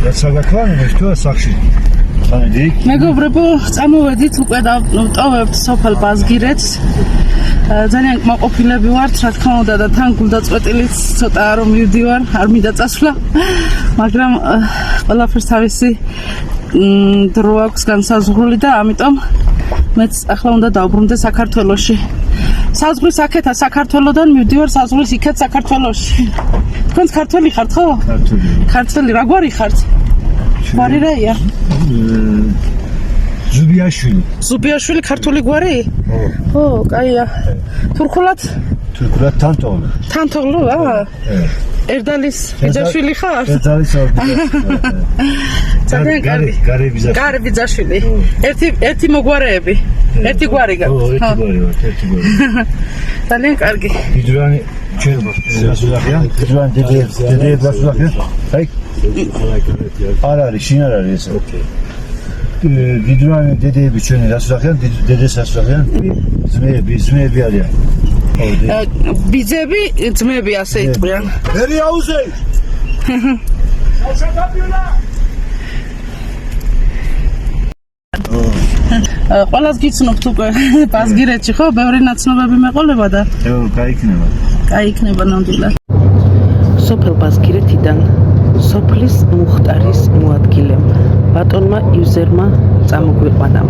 რაც საგაქვანებთ თუ სახში. მეგობრებო, წამოვედით უკვე დავტოვებთ სოფელ ბაზგირეთს. ძალიან კმაყოფილები ვართ, რა თქმა უნდა და თან გულდაწყვეტილიც ცოტა რომ მივდივარ, არ მინდა წასვლა, მაგრამ ყველაფერს თავისი დრო აქვს განსაზღვრული და ამიტომ მეც ახლა უნდა დავბრუნდე საქართველოში. საზღვრის აქეთა საქართველოდან მივდივარ საზღვრის იქეთ საქართველოში. თქვენც ქართველი ხართ ხო? ქართველი. რა გვარი ხართ? გვარი რაია? ზუბიაშვილი. ზუბიაშვილი ქართული გვარი? ო, კაია. თურქულად? თურქულად თანტოღლუ. თანტოღლუ, ერდალის ბიძაშვილი ხარ? ერდალის ძალიან კარგი. გარე ბიძაშვილი. გარე ბიძაშვილი. ერთი მოგვარეები. ერთი გვარი გაქვს. ო, ერთი გვარი ვართ, ერთი გვარი. ძალიან კარგი. დიდრანი ჩვენ გასულახია? დიდრანი დედე გასულახია? აი. არ არის, შინ არ არის ეს. დიდრანი დედეები ჩვენი გასულახიან, დედეს გასულახიან? ძმები არიან. ბიძები, ძმები ასე იყვნენ. ერი აუზე. ყველას გიცნობთ უკვე ბაზგირეთში ხო? ბევრი ნაცნობები მეყოლება და გაიქნება. გაიქნება ნამდვილად. სოფელ ბაზგირეთიდან სოფლის მუხტარის მოადგილემ ბატონმა იუზერმა წამოგვიყვანა.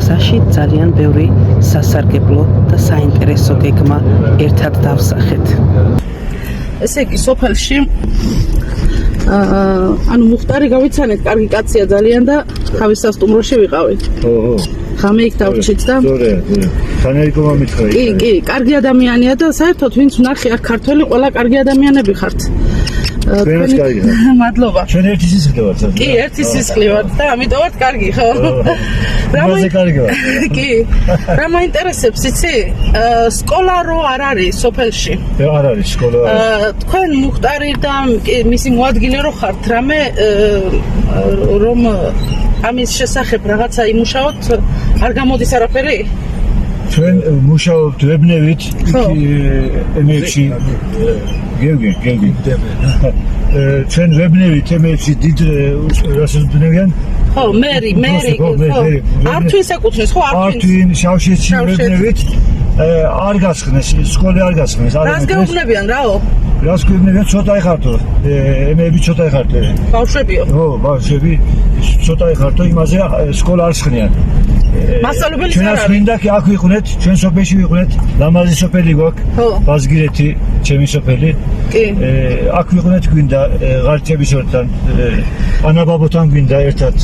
გზაში ძალიან ბევრი სასარგებლო და საინტერესო გეგმა ერთად დავსახეთ. ესე იგი სოფელში ანუ მუხტარი გავიცანეთ, კარგი კაცია ძალიან და თავის სასტუმროში ვიყავით. ო. ხამე იქ დავჭით და თანერიკომა მითხრა. კი, კარგი ადამიანია და საერთოდ ვინც ვნახე აქ ქართველი ყველა კარგი ადამიანები ხართ. თქვენს კარგი ხართ. მადლობა. ჩვენ ერთი სისხლი ვართ. კი, ერთი სისხლი ვართ და ამიტომ ვართ კარგი, ხო? რამაზე კარგი ვართ. კი. რა მაინტერესებს, იცი? სკოლა რო არ არის სოფელში. არ არის სკოლა. თქვენ მუხტარი და მისი მოადგილე რო ხართ, რამე რომ ამის შესახებ რაღაცა იმუშაოთ, არ გამოდის არაფერი? ჩვენ მუშაობთ ვებნევით ემეებში გევგი ჩვენ ვებნევით ემეებში დიდ რასაც ვბნევიან ხო მერი ართვინს ეკუთვნის ხო ართვინ შავშეთში ვებნევით არ გასხნეს სკოლა არ გასხნეს რას გეუბნებიან რაო რას გეუბნებიან ცოტა ეხართო ემეები ცოტა ეხართო ბავშვებიო ხო ბავშვები ცოტა ეხართო იმაზე სკოლა არ სხნიან მასწავლებელი ჩვენ მინდა კი აქ ვიყვნეთ ჩვენ სოფელში ვიყვნეთ ლამაზი სოფელი გვაქვს ბაზგირეთი ჩემი სოფელი კი აქ ვიყვნეთ გვინდა ღარჭების ორთან ანაბაბოთან გვინდა ერთად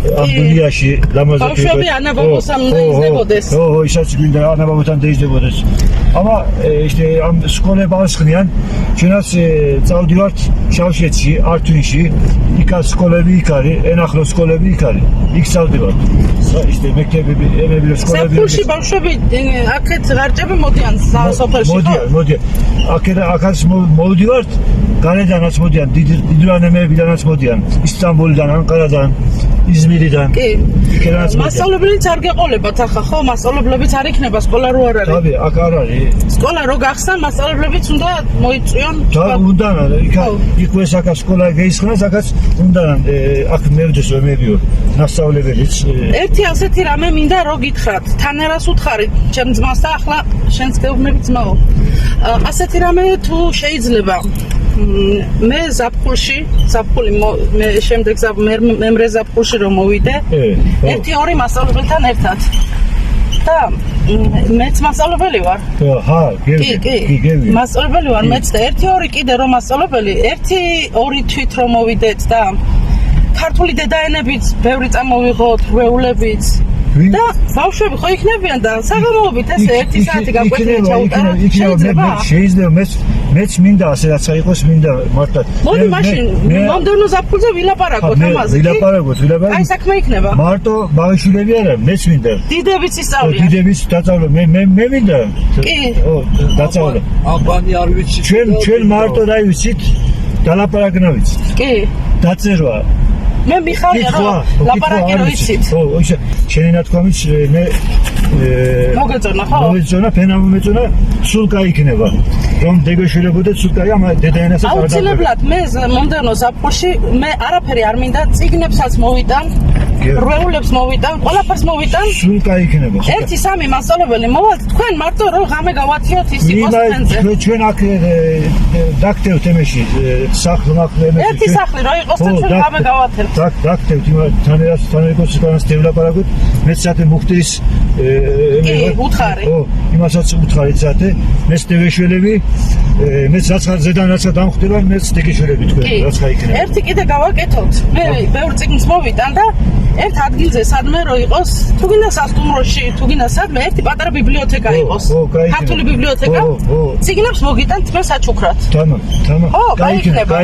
ამ დუნიაში ლამაზი ბავშვები ანაბაბოსთან უნდა იზრდებოდეს ხო ისაც გვინდა ანაბაბოთან დაიზრდებოდეს ამა ისე ამ სკოლები არ სხნიან ჩვენაც წავდივართ შავშეთში ართვინში იქა სკოლები იქ არის ენახრო სკოლები იქ არის იქ წავდივართ ისე მექნებები ემები სკოლები საფულში ბავშვები აქეთ ღარჭები მოდიან სოფელში ხო მოდიან აქაც მოვდივართ გარედანაც მოდიან დიდრანემებიდანაც მოდიან ისტანბულიდან ანკარადან იზმირიდან კი მასწავლებელიც არ გეყოლებათ ახლა ხო მასწავლებლებიც არ იქნება სკოლა რო არ არის თავი აქ არ არის სკოლა რო გახსნა მასწავლებლებიც უნდა მოიწვიონ უნდა იქ ესაკა სკოლა გეისხნას აქაც უნდა აქ მევდეს ვემებიო მასწავლებელიც ერთი ასეთი რამე მინდა რო გითხრათ თან ერას უთხარით ჩემ ძმას და ახლა შენს გეუბნები ძმაო ასეთი რამე თუ შეიძლება მე ზაფხულში მე შემდეგ მემრე ზაფხულში რომ მოვიდე ერთი-ორი მასწავლებელთან ერთად და მეც მასწავლებელი ვარ კი მასწავლებელი ვარ მეც და ერთი-ორი კიდე რომ მასწავლებელი ერთი-ორი თვით რომ მოვიდეთ და ქართული დედაენებით ბევრი წამოვიღოთ ვეულებიც და ბავშვები ხო იქნებიან და საღამოობით ესე 1 საათი გაკვეთილი ჩაუტარა შეიძლება მეც მინდა ასე რაცა იყოს მინდა მართლა მოდი მაშინ მომდევნო ზაფხულზე ვილაპარაკოთ ამაზე ვილაპარაკოთ აი საქმე იქნება მარტო ბავშვები არა მეც მინდა დიდებიც ისწავლიან დიდებიც დაწავლო მე მინდა კი ო დაწავლო აბანი არ ვიცი ჩვენ მარტო რა ვიცით დალაპარაკნა ვიცით კი დაწერვა მე მიხარია რომ ლაპარაკი რო იცით ო შენი ნათქვამით მე მოგეწონა ხო? მოგეწონა, ფენა მომეწონა, სულ გაიქნება. რომ დეგეშველებოდეთ სულ კაი ამ დედაენასაც არ დაგვერდა. აუცილებლად მე მომდევნო ზაფხულში მე არაფერი არ მინდა, წიგნებსაც მოვიტან, რვეულებს მოვიტან, ყველაფერს მოვიტან. სულ გაიქნება. 1-3 მასწავლებელი მოვალთ, თქვენ მარტო რომ ღამე გავათიოთ ის იყოს თქვენზე. ჩვენ აქ დაგტევთ ემეში, სახლმახლემეში. ერთი სახლი რო იყოს და ჩვენ ღამე გავათებთ. დაგტევთ თანერგოს განას დევლაპარაკოთ, მეც საათე მუხტის უთხარი. ო, იმასაც უთხარი საათე, მეც დეგეშველები, მეც რაც ზედან რაცა დამხვდება, მეც დეგეშველები თქვენ, რაც გაიქნება. ერთი კიდე გავაკეთოთ. მე ბევრ წიგნს მოვიტან და ერთ ადგილზე სადმე რო იყოს, თუ გინდა სასტუმროში, თუ გინდა სადმე ერთი პატარა ბიბლიოთეკა იყოს. ქართული ბიბლიოთეკა. წიგნებს მოგიტანთ მე საჩუქრად. თამამ. ო, გაიქნება.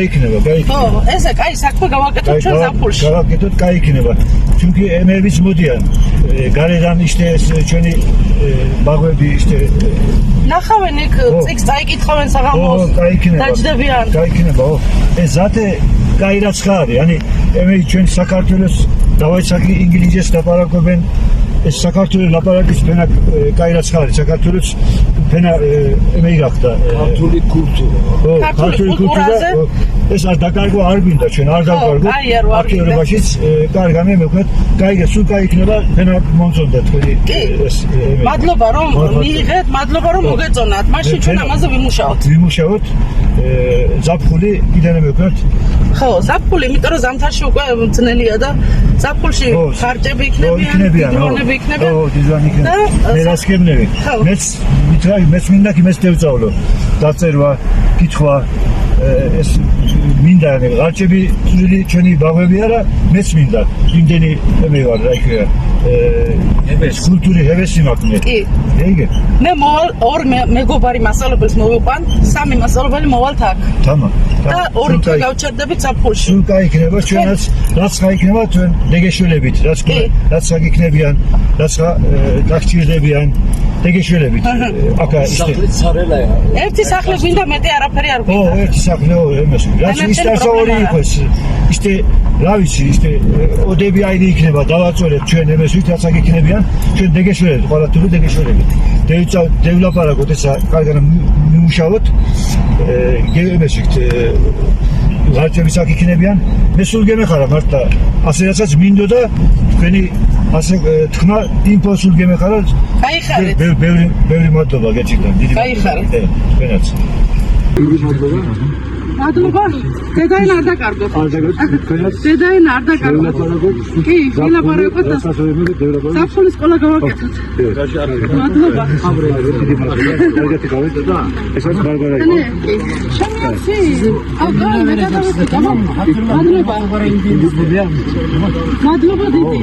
ო, ესე კაი საქმე გავაკეთოთ ჩვენ ზაფხულში. გავაკეთოთ, გაიქნება. çünkü ემებიც მოდიან. გარედან ისე ჩვენი ბაღვები ისე ნახავენ იქ წიგს წაიკითხავენ საღამოს. დაჯდებიან. გაიქნება. ეს ზათე კაი რაც ხარ, yani ემები ჩვენ საქართველოს დავაიცაგი ინგლისეს ლაპარაკობენ. ეს საქართველოს ლაპარაკის ფენა კაი რაც ხარ, საქართველოს ფენა ემეი გახდა. ქართული კულტურა. ქართული კულტურაზე ეს არ დაკარგვა არ გვინდა ჩვენ არ დავკარგოთ. აქტიურობაშიც კარგანე მეკეთ, კაიგა სულ გაიქნება ფენა მომწონდა თქვენი ეს ემეი. მადლობა რომ მიიღეთ, მადლობა რომ მოგეწონათ. მაშინ ჩვენ ამაზე ვიმუშაოთ. ვიმუშაოთ. ზაფხული კიდენე მეკეთ. ხო, ზაფხული, იმიტომ რომ ზამთარში უკვე ძნელია და ზაფხულში ხარჭები იქნებიან, დიძვანები იქნებიან. ო, დიძვანი იქნება. მე რას გემნები? მეც მინდა კი მეც დევწავლო. დაწერვა, კითხვა, ეს მინდა, ხარჭები წვრილი ჩვენი ბაღები არა, მეც მინდა. იმდენი მე ვარ, რა იქნება. ეს კულტური ჰევესი მაქვს მე. კი. ეგე. მე მოვალ ორ მეგობარი მასწავლებელს მოვიყვან, 3 მასწავლებელი მოვალთ აქ. თამამ. და ორი თვე გავჩერდებით ზაფხულში. სულ გაიქნება ჩვენაც, რაც გაიქნება ჩვენ დეგეშველებით, რაც გიქნებიან, რაც გაგჭირდებიან დეგეშველებით. აკა ისე. სახლიცარელაა. ერთი სახლი გვინდა, მეტი არაფერი არ გვინდა. ო, ერთი სახლი, ო, ემეს. რაც ისე ორი იყოს. ისე, რა ვიცი, ისე ოდები აირი იქნება, დავაწოლეთ ჩვენ ემეს ვით, რაც გიქნებიან, ჩვენ დეგეშველებით, ყოველთვის დეგეშველებით. დევლაპარაკოთ ესა, კარგად მიმუშავოთ. გემესით გარჩევით აქ იქნებიან. მე სულ გემეხარა მართლა. ასე რასაც მინდოდა თქვენი ასე თქმა ინფო სულ გემეხარა. გაიხარეთ. ბევრი მადლობა გეჭირდა. დიდი გაიხარეთ. თქვენაც. მადლობა. დედაენ არ დაკარგოთ. არ დაკარგოთ. თქვენაც. დედაენ არ დაკარგოთ. კი, ვილაპარაკოთ და ზაფხულის სკოლა გავაკეთოთ. მადლობა. დიდი მადლობა. კარგად გავეთ და ესაც ბარბარა იყო. შემიარსი. აკა მე გადავეცი. მადლობა. მადლობა დიდი.